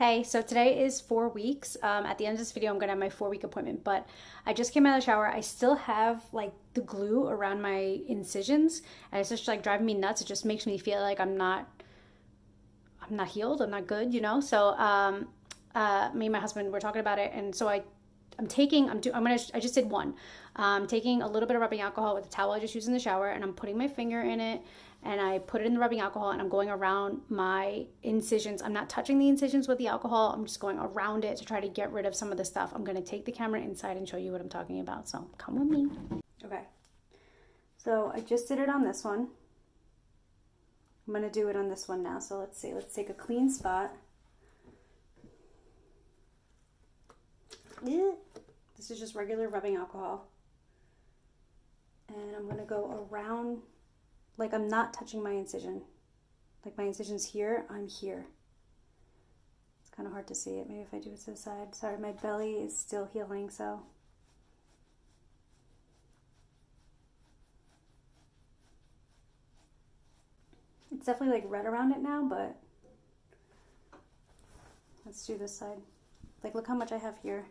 Hey, so today is 4 weeks. At the end of this video, I'm gonna have my 4 week appointment, but I just came out of the shower. I still have like the glue around my incisions, and it's just like driving me nuts. It just makes me feel like I'm not healed. I'm not good, you know? So, me and my husband were talking about it, and so I just did one. Taking a little bit of rubbing alcohol with a towel I just used in the shower, and I'm putting my finger in it, and I put it in the rubbing alcohol, and I'm going around my incisions. I'm not touching the incisions with the alcohol. I'm just going around it to try to get rid of some of the stuff. I'm going to take the camera inside and show you what I'm talking about. So come with me. Okay. So I just did it on this one. I'm going to do it on this one now. So let's see. Let's take a clean spot. This is just regular rubbing alcohol. And I'm going to go around like I'm not touching my incision. Like my incision's here, I'm here. It's kind of hard to see it. Maybe if I do it to the side. Sorry, my belly is still healing, so. It's definitely like red around it now, but let's do this side. Like, look how much I have here.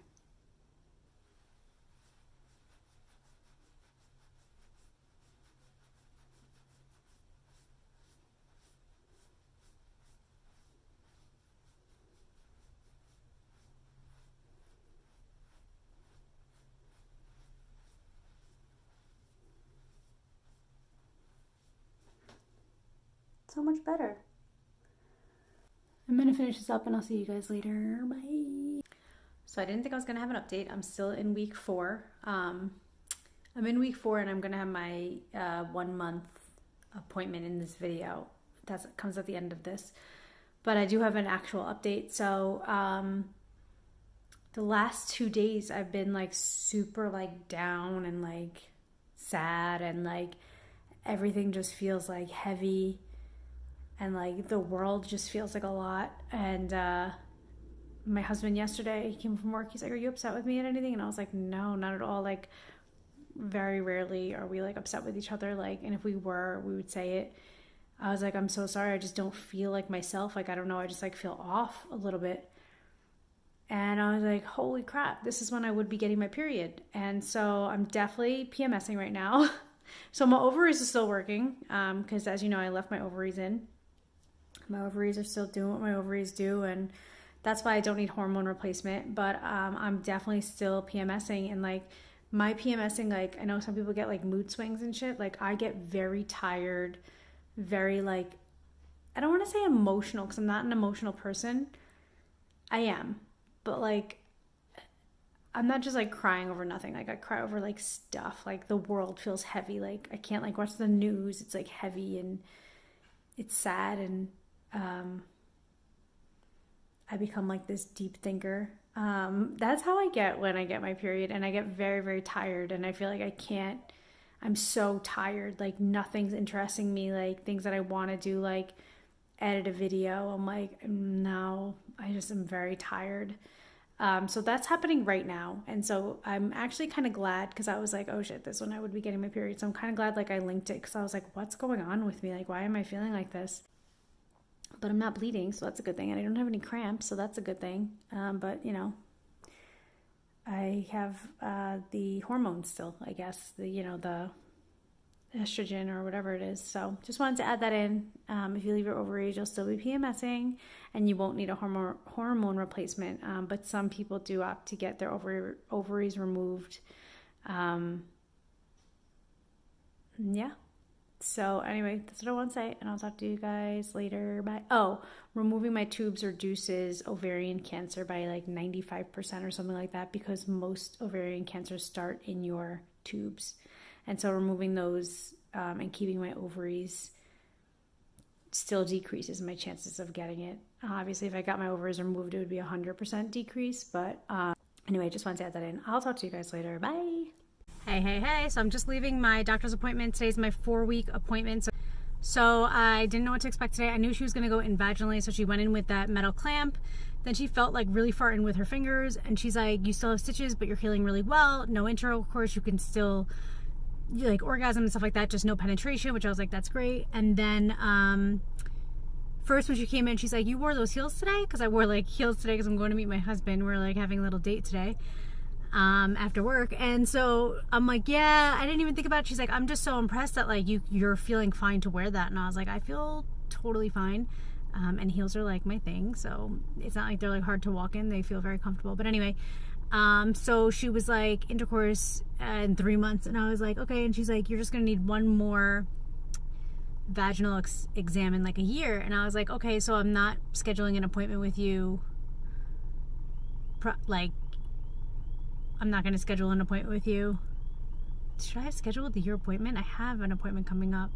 So much better. I'm gonna finish this up and I'll see you guys later. Bye. So I didn't think I was gonna have an update. I'm still in week 4. I'm in week 4 and I'm gonna have my 1 month appointment in this video. That comes at the end of this. But I do have an actual update. So the last 2 days I've been like super like down and like sad, and like everything just feels like heavy. And like the world just feels like a lot. And my husband yesterday, he came from work. He's like, "Are you upset with me and anything?" And I was like, "No, not at all." Like, very rarely are we like upset with each other. Like, and if we were, we would say it. I was like, "I'm so sorry. I just don't feel like myself. Like, I don't know. I just like feel off a little bit." And I was like, "Holy crap! This is when I would be getting my period." And so I'm definitely PMSing right now. So my ovaries are still working because, as you know, I left my ovaries in. My ovaries are still doing what my ovaries do, and that's why I don't need hormone replacement. But I'm definitely still PMSing, and like my PMSing, like I know some people get like mood swings and shit. Like I get very tired, very like, I don't want to say emotional because I'm not an emotional person. I am, but like I'm not just like crying over nothing. Like I cry over like stuff. Like the world feels heavy. Like I can't like watch the news. It's like heavy and it's sad, and I become like this deep thinker. That's how I get when I get my period, and I get very, very tired, and I feel like I'm so tired. Like nothing's interesting me. Like things that I want to do, like edit a video, I'm like, no, I just am very tired. So that's happening right now. And so I'm actually kind of glad, because I was like, oh shit, this one I would be getting my period. So I'm kind of glad like I linked it, because I was like, what's going on with me? Like, why am I feeling like this? But I'm not bleeding, so that's a good thing. And I don't have any cramps, so that's a good thing. But, you know, I have the hormones still, I guess, the estrogen or whatever it is. So just wanted to add that in. If you leave your ovaries, you'll still be PMSing, and you won't need a hormone replacement. But some people do opt to get their ovaries removed. Yeah. So anyway, that's what I want to say, and I'll talk to you guys later. Bye. Oh, removing my tubes reduces ovarian cancer by like 95% or something like that, because most ovarian cancers start in your tubes. And so removing those and keeping my ovaries still decreases my chances of getting it. Obviously, if I got my ovaries removed, it would be 100% decrease. But anyway, just wanted to add that in. I'll talk to you guys later. Bye. Hey. So I'm just leaving my doctor's appointment. Today's my 4-week appointment. So I didn't know what to expect today. I knew she was going to go in vaginally, so she went in with that metal clamp. Then she felt like really far in with her fingers, and she's like, "You still have stitches, but you're healing really well. No intercourse. You can still like orgasm and stuff like that, just no penetration," which I was like, that's great. And then first when she came in, she's like, you wore those heels today? Because I wore like heels today because I'm going to meet my husband. We're like having a little date today after work. And so I'm like, yeah, I didn't even think about it. She's like, I'm just so impressed that like you're feeling fine to wear that. And I was like, I feel totally fine. And heels are like my thing. So it's not like they're like hard to walk in. They feel very comfortable. But anyway, so she was like, intercourse in 3 months. And I was like, okay. And she's like, you're just going to need one more vaginal exam in like a year. And I was like, okay, so I'm not scheduling an appointment with you. I'm not going to schedule an appointment with you. Should I have scheduled your appointment? I have an appointment coming up.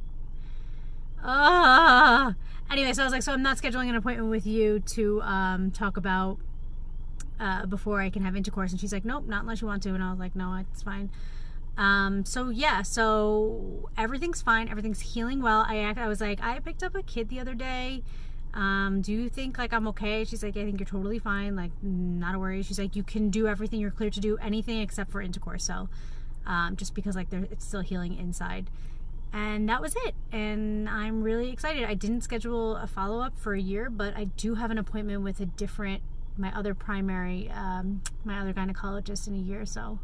Anyway, so I was like, so I'm not scheduling an appointment with you to talk about before I can have intercourse. And she's like, nope, not unless you want to. And I was like, no, it's fine. So yeah, so everything's fine. Everything's healing well. I was like, I picked up a kid the other day. Do you think like I'm okay? She's like, I think you're totally fine. Like, not a worry. She's like, you can do everything. You're clear to do anything except for intercourse. So, just because like it's still healing inside. And that was it. And I'm really excited. I didn't schedule a follow-up for a year, but I do have an appointment with my other primary, my other gynecologist in a year. So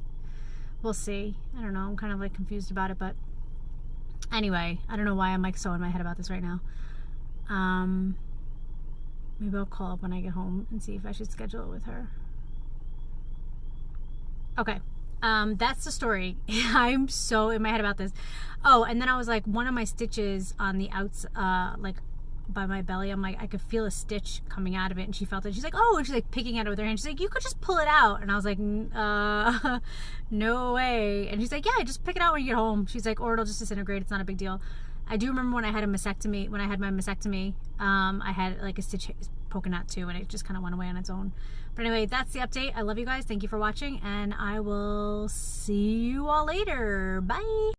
we'll see. I don't know. I'm kind of like confused about it, but anyway, I don't know why I'm like so in my head about this right now. Maybe I'll call up when I get home and see if I should schedule it with her. Okay. That's the story. I'm so in my head about this. Oh, and then I was like, one of my stitches on the outs, like by my belly, I'm like, I could feel a stitch coming out of it, and she felt it. She's like, oh, and she's like picking at it with her hand. She's like, you could just pull it out. And I was like, no way. And she's like, yeah, just pick it out when you get home. She's like, or it'll just disintegrate. It's not a big deal. I do remember when I had my mastectomy, I had like a stitch poking out too, and it just kind of went away on its own. But anyway, that's the update. I love you guys. Thank you for watching, and I will see you all later. Bye.